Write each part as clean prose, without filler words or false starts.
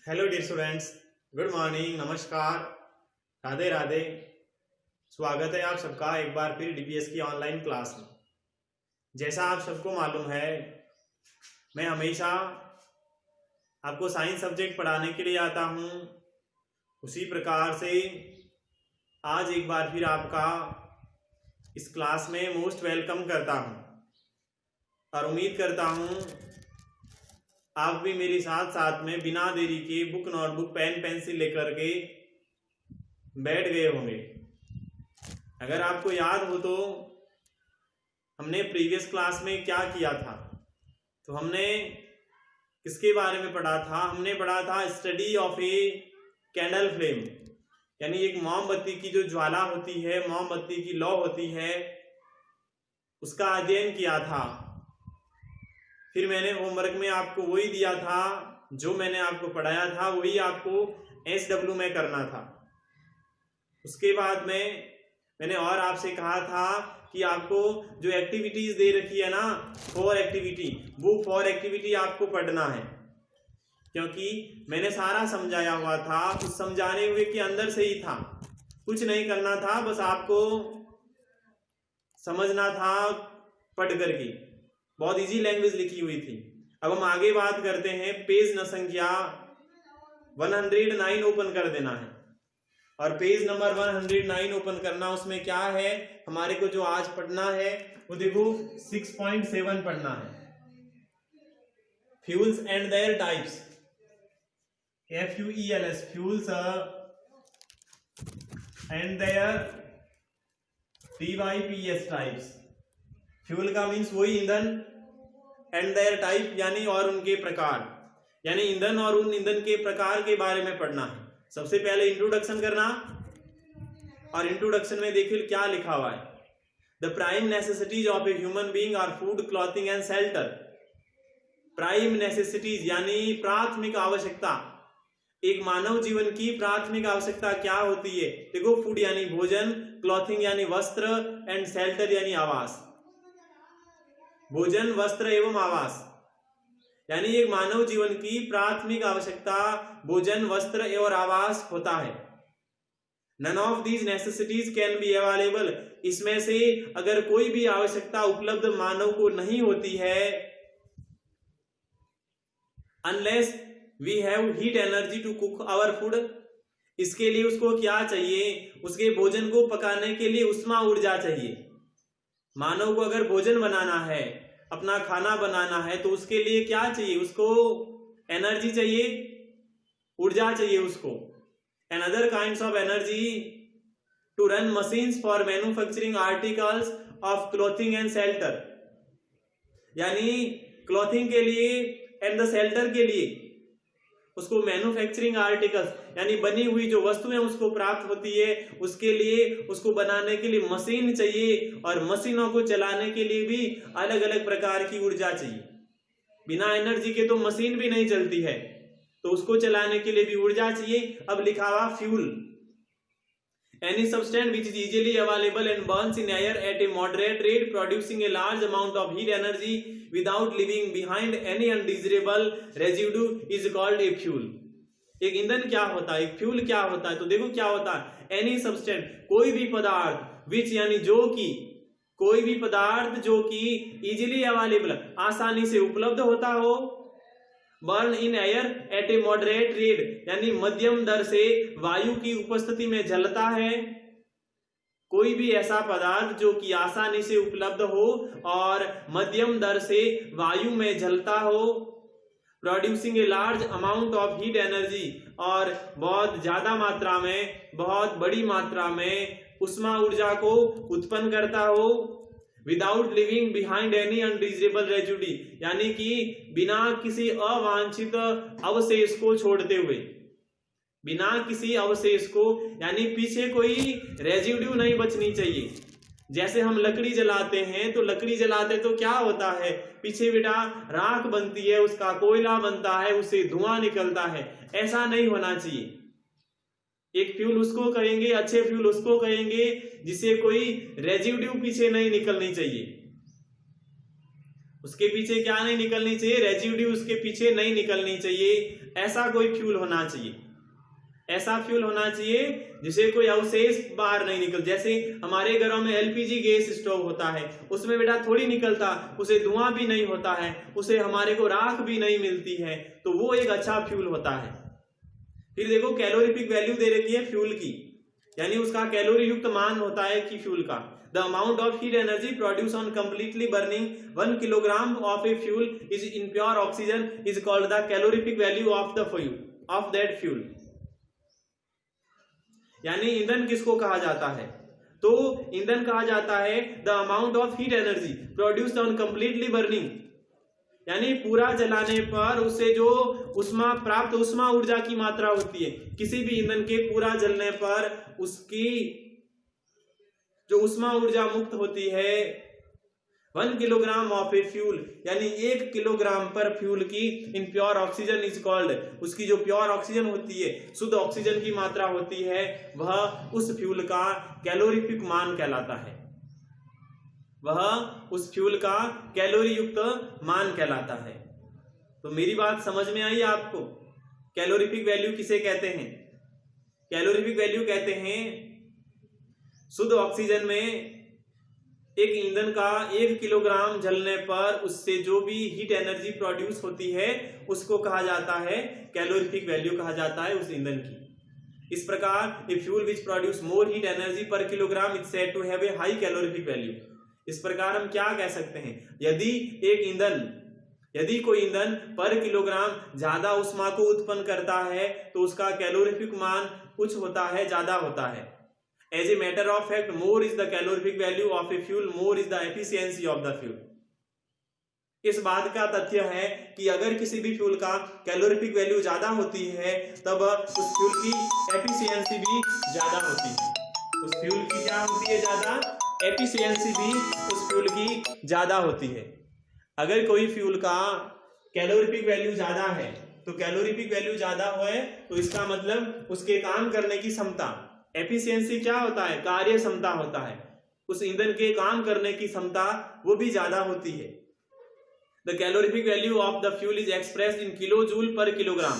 Hello dear students, good morning, नमस्कार, राधे राधे। स्वागत है आप सबका एक बार फिर डीपीएस की ऑनलाइन क्लास में। जैसा आप सबको मालूम है, मैं हमेशा आपको साइंस सब्जेक्ट पढ़ाने के लिए आता हूँ। उसी प्रकार से आज एक बार फिर आपका इस क्लास में मोस्ट वेलकम करता हूँ और उम्मीद करता हूँ आप भी मेरे साथ साथ में बिना देरी के बुक, नोटबुक, पेन, पेंसिल लेकर के बैठ गए होंगे। अगर आपको याद हो तो हमने प्रीवियस क्लास में क्या किया था, तो हमने किसके बारे में पढ़ा था? हमने पढ़ा था study of a candle flame, यानी एक मोमबत्ती की जो ज्वाला होती है, मोमबत्ती की लौ होती है, उसका अध्ययन किया था। फिर मैंने होमवर्क में आपको वही दिया था, जो मैंने आपको पढ़ाया था वही आपको SW में करना था। उसके बाद में मैंने और आपसे कहा था कि आपको जो एक्टिविटीज दे रखी है ना, 4 एक्टिविटी, वो 4 एक्टिविटी आपको पढ़ना है, क्योंकि मैंने सारा समझाया हुआ था। उस समझाने हुए के अंदर से ही था, कुछ नहीं करना था, बस आपको समझना था पढ़ करके। बहुत इजी लैंग्वेज लिखी हुई थी। अब हम आगे बात करते हैं। पेज न संख्या 109 ओपन कर देना है, और पेज नंबर 109 ओपन करना। उसमें क्या है हमारे को जो आज पढ़ना है, वो देखो 6.7 पढ़ना है। Fuels and their types, FUELS, fuels and their TYPS types. Fuel का मीन्स वही ईंधन, एंड देयर टाइप यानी और उनके प्रकार, यानी ईंधन और उन ईंधन के प्रकार के बारे में पढ़ना है। सबसे पहले इंट्रोडक्शन करना, और इंट्रोडक्शन में देखिए क्या लिखा हुआ है। The prime necessities of a human being are food, clothing and shelter. Prime necessities यानी प्राथमिक आवश्यकता, एक मानव जीवन की प्राथमिक आवश्यकता क्या होती है? देखो, फूड यानी भोजन, क्लॉथिंग यानी वस्त्र, एंड शेल्टर यानी आवास। भोजन, वस्त्र एवं आवास, यानी एक मानव जीवन की प्राथमिक आवश्यकता भोजन, वस्त्र और आवास होता है। None of these necessities can be available. इसमें से अगर कोई भी आवश्यकता उपलब्ध मानव को नहीं होती है, unless we have heat energy to cook our food. इसके लिए उसको क्या चाहिए? उसके भोजन को पकाने के लिए उष्मा ऊर्जा चाहिए। मानव को अगर भोजन बनाना है, अपना खाना बनाना है, तो उसके लिए क्या चाहिए? उसको एनर्जी चाहिए, ऊर्जा चाहिए उसको, and other kinds of energy to run machines for manufacturing articles of clothing and shelter. यानी क्लोथिंग के लिए एंड द शेल्टर के लिए उसको मैन्युफैक्चरिंग आर्टिकल्स यानी बनी हुई जो वस्तुएं उसको प्राप्त होती है, उसके लिए उसको बनाने के लिए मशीन चाहिए, और मशीनों को चलाने के लिए भी अलग अलग प्रकार की ऊर्जा चाहिए। बिना एनर्जी के तो मशीन भी नहीं चलती है, तो उसको चलाने के लिए भी ऊर्जा चाहिए। अब लिखा हुआ fuel, any substance which is easily available and burns in air at a moderate rate, producing a large amount of heat energy without leaving behind any undesirable residue, is called a fuel। एक ईंधन क्या होता है, एक fuel क्या होता है? तो देखो क्या होता है, एनी सब्सटेंस, कोई भी पदार्थ, विच यानी जो कि, कोई भी पदार्थ जो कि इजीली अवेलेबल, आसानी से उपलब्ध होता हो, burn in air at A moderate rate यानी मध्यम दर से वायु की उपस्थिति में जलता है। कोई भी ऐसा पदार्थ जो कि आसानी से उपलब्ध हो और मध्यम दर से वायु में जलता हो। Producing a large amount of heat energy, और बहुत ज्यादा मात्रा में, बहुत बड़ी मात्रा में उष्मा ऊर्जा को उत्पन्न करता हो। Without leaving behind any undesirable residue, यानी कि बिना किसी अवांछित अवशेष को छोड़ते हुए, बिना किसी अवशेष को, यानी पीछे कोई रेजिड्यू नहीं बचनी चाहिए। जैसे हम लकड़ी जलाते हैं, तो लकड़ी जलाते तो क्या होता है, पीछे बेटा राख बनती है, उसका कोयला बनता है, उससे धुआं निकलता है। ऐसा नहीं होना चाहिए। एक फ्यूल उसको कहेंगे, अच्छे फ्यूल उसको कहेंगे जिसे कोई रेजिड्यू पीछे नहीं निकलनी चाहिए। उसके पीछे क्या नहीं निकलनी चाहिए, रेजिड्यू उसके पीछे नहीं निकलनी चाहिए। ऐसा कोई फ्यूल होना चाहिए, ऐसा फ्यूल होना चाहिए जिसे कोई अवशेष बाहर नहीं निकल। जैसे हमारे घरों में एलपीजी गैस स्टोव होता है, उसमें बेटा थोड़ी निकलता, उसे धुआं भी नहीं होता है, उसे हमारे को राख भी नहीं मिलती है, तो वो एक अच्छा फ्यूल होता है। फिर देखो कैलोरीफिक वैल्यू दे रखी है फ्यूल की, यानी उसका कैलोरी युक्त मान होता है कि फ्यूल का। The amount of heat energy produce on completely burning 1 kilogram of a fuel is in pure oxygen is called the calorific value of the fuel of that fuel. यानी ईंधन किसको कहा जाता है? तो ईंधन कहा जाता है the amount of heat energy produced on completely burning, यानी पूरा जलाने पर उससे जो उष्मा प्राप्त उष्मा ऊर्जा की मात्रा होती है, किसी भी ईंधन के पूरा जलने पर उसकी जो उष्मा ऊर्जा मुक्त होती है 1 किलोग्राम ऑफ ए फ्यूल, यानी 1 किलोग्राम पर फ्यूल की in pure oxygen is called, उसकी जो प्योर ऑक्सीजन होती है, शुद्ध ऑक्सीजन की मात्रा होती है, वह उस फ्यूल का कैलोरीफिक मान कहलाता है, वह उस फ्यूल का कैलोरी युक्त मान कहलाता है। तो मेरी बात समझ में आई आपको? कैलोरीफिक वैल्यू किसे कहते हैं? कैलोरीफिक वैल्यू कहते हैं शुद्ध ऑक्सीजन में एक ईंधन का 1 किलोग्राम जलने पर उससे जो भी हीट एनर्जी प्रोड्यूस होती है उसको कहा जाता है कैलोरीफिक वैल्यू कहा जाता है उस ईंधन की। इस प्रकार a fuel which produce more heat energy per kilogram is said to have a high calorific value. इस प्रकार हम क्या कह सकते हैं, यदि कोई ईंधन पर किलोग्राम ज्यादा उष्मा को उत्पन्न करता है तो उसका कैलोरीफिक मान उच्च होता है, ज्यादा होता है। As a matter of fact, more is the calorific value of a fuel, more is the efficiency of the fuel. इस बात का तथ्य है कि अगर किसी भी फ्यूल का कैलोरीफिक वैल्यू ज्यादा होती है तब उस फ्यूल की एफिशिएंसी भी ज्यादा होती है। उस फ्यूल की क्या होती है? ज्यादा एफिशिएंसी भी उस फ्यूल की ज्यादा होती है। अगर कोई फ्यूल का कैलोरीफिक वैल्यू ज्यादा है तो कैलोरीफिक वैल्यू ज्यादा है तो इसका मतलब उसके काम करने की क्षमता, एफिशिएंसी क्या होता है? कार्य क्षमता होता है। उस ईंधन के काम करने की क्षमता वो भी ज्यादा होती है। The calorific value of the fuel is expressed in kilo joule पर किलोग्राम,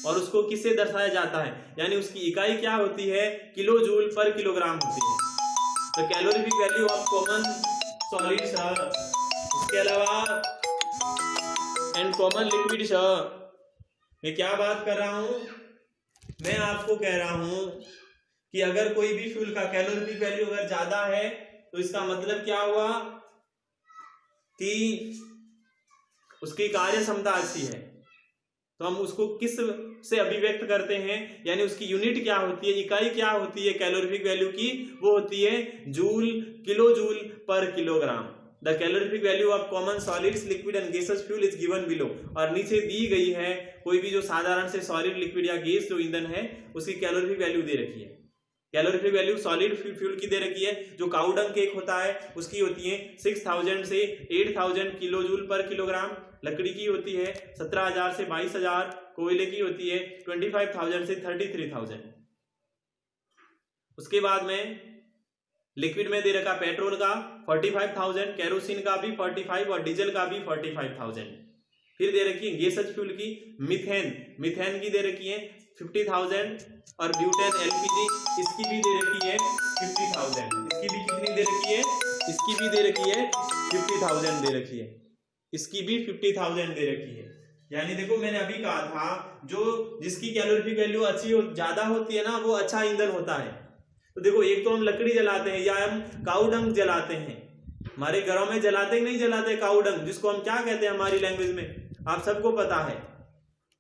और उसको किससे दर्शाया जाता है? यानी उसकी इकाई क्या होती है? किलो जूल पर किलोग्राम होती है। The calorific value of common solids, इसके अलावा एंड कॉमन लिक्विड्स, मैं क्या बात कर रहा हूं? मैं आपको कह रहा हूं कि अगर कोई भी फ्यूल का कैलोरीफिक वैल्यू अगर ज्यादा है तो इसका मतलब क्या हुआ कि उसकी कार्य क्षमता अच्छी है। तो हम उसको किस से अभिव्यक्त करते हैं, यानी उसकी यूनिट क्या होती है, इकाई क्या होती है कैलोरीफिक वैल्यू की? वो होती है जूल, किलो जूल पर kilogram. The calorific value of common solids liquid and gases fuel is given below, और नीचे दी गई है कोई भी जो साधारण से सॉलिड, लिक्विड या गैस जो ईंधन है उसकी कैलोरीफिक वैल्यू दे रखी है। कैलोरीफिक वैल्यू सॉलिड फ्यूल की दे रखी है, जो काऊ डंग केक होता है उसकी होती है 6000 से 8000 किलो जूल पर किलोग्राम, लकड़ी की होती है 17000 से 22000, कोयले की होती है 25000 से 33000। उसके बाद में लिक्विड में दे रखा पेट्रोल का 45000, केरोसिन का भी 45 और डीजल का भी 45000। फिर दे रखी है गैसेज फ्यूल की मिथेन की दे रखी है 50,000, और ब्यूटेन एलपीजी इसकी भी दे रखी है 50,000। इसकी भी कितनी दे रखी है? इसकी भी दे रखी है 50,000 दे रखी है, इसकी भी 50,000 दे रखी है। यानी देखो मैंने अभी कहा था जो जिसकी कैलोरीफिक वैल्यू अच्छी ज्यादा होती है ना वो अच्छा ईंधन होता है। तो देखो एक तो हम लकड़ी जलाते हैं या हम काऊ डंग जलाते हैं, हमारे घरों में जलाते ही नहीं जलाते काऊ डंग, जिसको हम क्या कहते हैं हमारी लैंग्वेज में आप सबको पता है।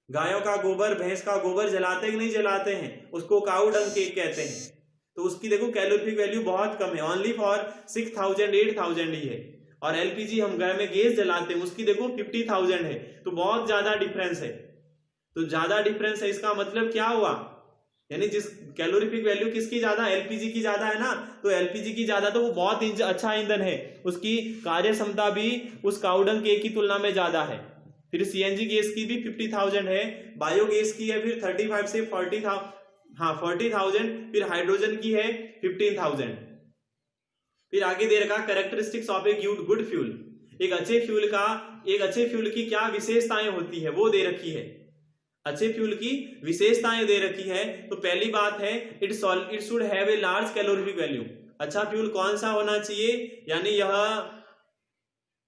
गायों का गोबर, भैंस का गोबर जलाते कि नहीं जलाते हैं, उसको काऊ डंग केक कहते हैं। तो उसकी देखो कैलोरीफिक वैल्यू बहुत कम है, ओनली फॉर 6000 8000 ही है। और एलपीजी हम घर में गैस जलाते हैं उसकी देखो 50,000 है, तो बहुत ज्यादा डिफरेंस है। तो ज्यादा डिफरेंस है इसका मतलब क्या हुआ, यानी जिस कैलोरीफिक वैल्यू किसकी ज्यादा, एलपीजी की ज्यादा है ना, तो एलपीजी की ज्यादा तो वो बहुत अच्छा ईंधन है, उसकी कार्य क्षमता भी उस काऊ डंग केक की तुलना में ज्यादा है। फिर सीएनजी गैस की भी 50,000 है, बायोगैस की है फिर 35 से 40,000, फिर हाइड्रोजन की है 15,000। फिर आगे दे रखा characteristics of a good fuel, एक अच्छे फ्यूल की क्या विशेषताएं होती है वो दे रखी है। अच्छे फ्यूल की विशेषताएं दे रखी है। तो पहली बात है it should have a large calorific value. अच्छा फ्यूल कौन सा होना चाहिए, यानी यह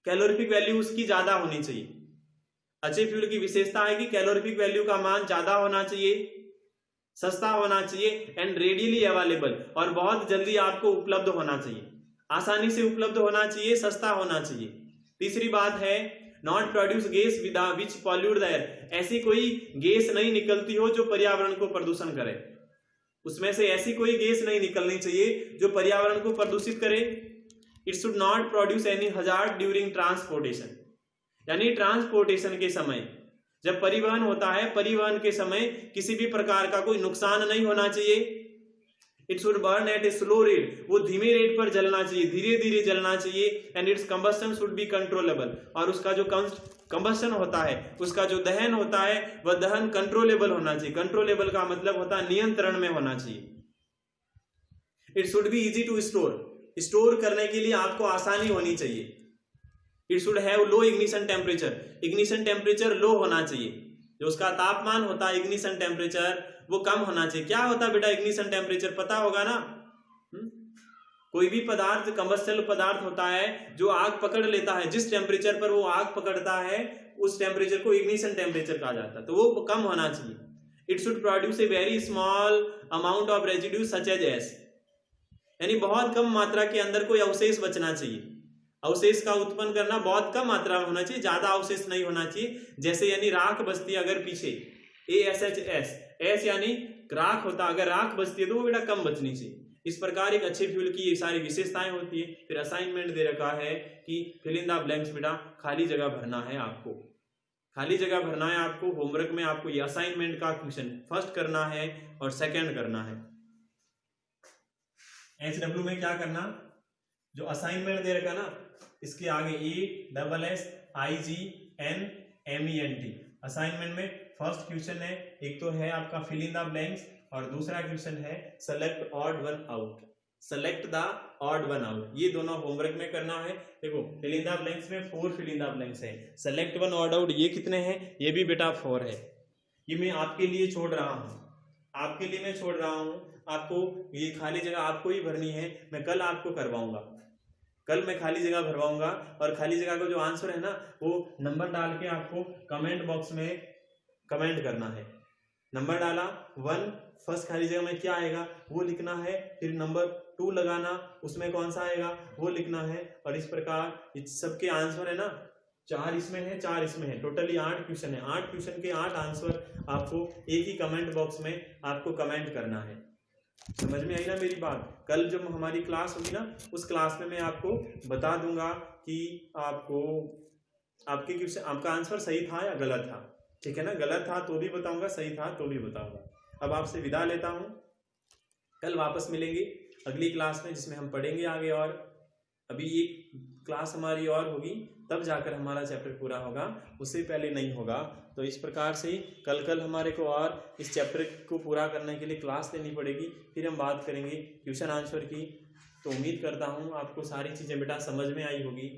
कैलोरीफिक वैल्यू उसकी ज्यादा होनी चाहिए। अच्छे फ्यूल की विशेषता है कि कैलोरीफिक वैल्यू का मान ज्यादा होना चाहिए, सस्ता होना चाहिए एंड रेडीली अवेलेबल, और बहुत जल्दी आपको उपलब्ध होना चाहिए, आसानी से उपलब्ध होना चाहिए, सस्ता होना चाहिए। तीसरी बात है not produce gas which pollute the air. ऐसी कोई गैस नहीं निकलती हो जो पर्यावरण को प्रदूषण करे, उसमें से ऐसी कोई गैस नहीं निकलनी चाहिए जो पर्यावरण को प्रदूषित करे। It should not produce any hazard during transportation, यानी ट्रांसपोर्टेशन के समय, जब परिवहन होता है, परिवहन के समय किसी भी प्रकार का कोई नुकसान नहीं होना चाहिए। It should burn at a slow rate, वो धीमे रेट पर जलना चाहिए, धीरे धीरे जलना चाहिए। And it's combustion should be controllable, और उसका जो कंबस्टन होता है, उसका जो दहन होता है, वह दहन कंट्रोलेबल होना चाहिए। कंट्रोलेबल का मतलब होता है नियंत्रण में होना चाहिए। It should be easy to store करने के लिए आपको आसानी होनी चाहिए। It should have low ignition temperature low होना चाहिए, जो उसका तापमान होता है इग्निशन टेम्परेचर वो कम होना चाहिए। क्या होता है बेटा इग्निशन टेम्परेचर, पता होगा ना? कोई भी पदार्थ कंबस्टेबल पदार्थ होता है जो आग पकड़ लेता है, जिस टेम्परेचर पर वो आग पकड़ता है उस टेम्परेचर को इग्निशन टेम्परेचर कहा जाता है, तो वो कम होना चाहिए। It should produce a very small amount of residue such as ash, यानी बहुत कम मात्रा के अंदर कोई अवशेष बचना चाहिए। अवशेष का उत्पन्न करना बहुत कम मात्रा में होना चाहिए, ज्यादा अवशेष नहीं होना चाहिए। जैसे यानी राख बचती है अगर पीछे ASHS, एस यानी राख होता, अगर राख बचती है तो वो बेटा कम बचनी चाहिए। इस प्रकार एक अच्छे फ्यूल की ये सारी विशेषताएं होती है। फिर असाइनमेंट दे रखा है कि फिल इन द ब्लैंक्स, बेटा खाली जगह भरना है आपको, खाली जगह भरना है आपको। होमवर्क में आपको ये असाइनमेंट का क्वेश्चन फर्स्ट करना है और सेकंड करना है। HW में क्या करना, जो असाइनमेंट दे रखा ना इसके आगे ASSIGNMENT, असाइनमेंट में फर्स्ट क्वेश्चन है, एक तो है आपका फिल इन द ब्लैंक्स और दूसरा क्वेश्चन है select odd one out, select the odd one out. ये दोनों होमवर्क में करना है। देखो फिल इन द ब्लैंक्स में 4 फिल इन द ब्लैंक्स है, सेलेक्ट वन ऑड आउट ये कितने हैं, ये भी बेटा 4 है। ये मैं आपके लिए छोड़ रहा हूं, आपके लिए मैं छोड़ रहा हूं। आपको ये खाली जगह आपको ही भरनी है, मैं कल आपको करवाऊंगा, कल मैं खाली जगह भरवाऊंगा। और खाली जगह का जो आंसर है ना वो नंबर डाल के आपको कमेंट बॉक्स में कमेंट करना है। नंबर डाला 1, फर्स्ट खाली जगह में क्या आएगा वो लिखना है, फिर नंबर 2 लगाना, उसमें कौन सा आएगा वो लिखना है। और इस प्रकार इस सबके आंसर है ना 4 इसमें है 4 इसमें है, टोटली 8 क्वेश्चन है। 8 क्वेश्चन के 8 आंसर आपको एक ही कमेंट बॉक्स में आपको कमेंट करना है। समझ में आई ना मेरी बात? कल जब हमारी क्लास होगी ना उस क्लास में मैं आपको बता दूंगा कि आपको आपके क्वेश्चन आपका आंसर सही था या गलत था, ठीक है ना? गलत था तो भी बताऊंगा, सही था तो भी बताऊंगा। अब आपसे विदा लेता हूं, कल वापस मिलेंगे अगली क्लास में जिसमें हम पढ़ेंगे आगे। और अभी एक क्लास हमारी और होगी तब जाकर हमारा चैप्टर पूरा होगा, उससे पहले नहीं होगा। तो इस प्रकार से कल हमारे को और इस चैप्टर को पूरा करने के लिए क्लास लेनी पड़ेगी, फिर हम बात करेंगे क्वेश्चन आंसर की। तो उम्मीद करता हूँ आपको सारी चीज़ें बेटा समझ में आई होगी।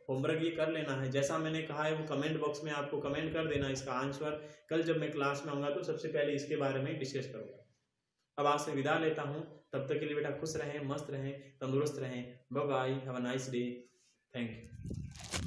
होमवर्क ये कर लेना है, जैसा मैंने कहा है वो कमेंट बॉक्स में आपको कमेंट कर देना इसका आंसर। कल जब मैं क्लास में आऊँगा तो सबसे पहले इसके बारे में डिस्कस करूँगा। अब आपसे विदा लेता हूँ, तब तक के लिए बेटा खुश रहें, मस्त रहें, तंदुरुस्त रहें। Bye bye, have a nice day, thank you.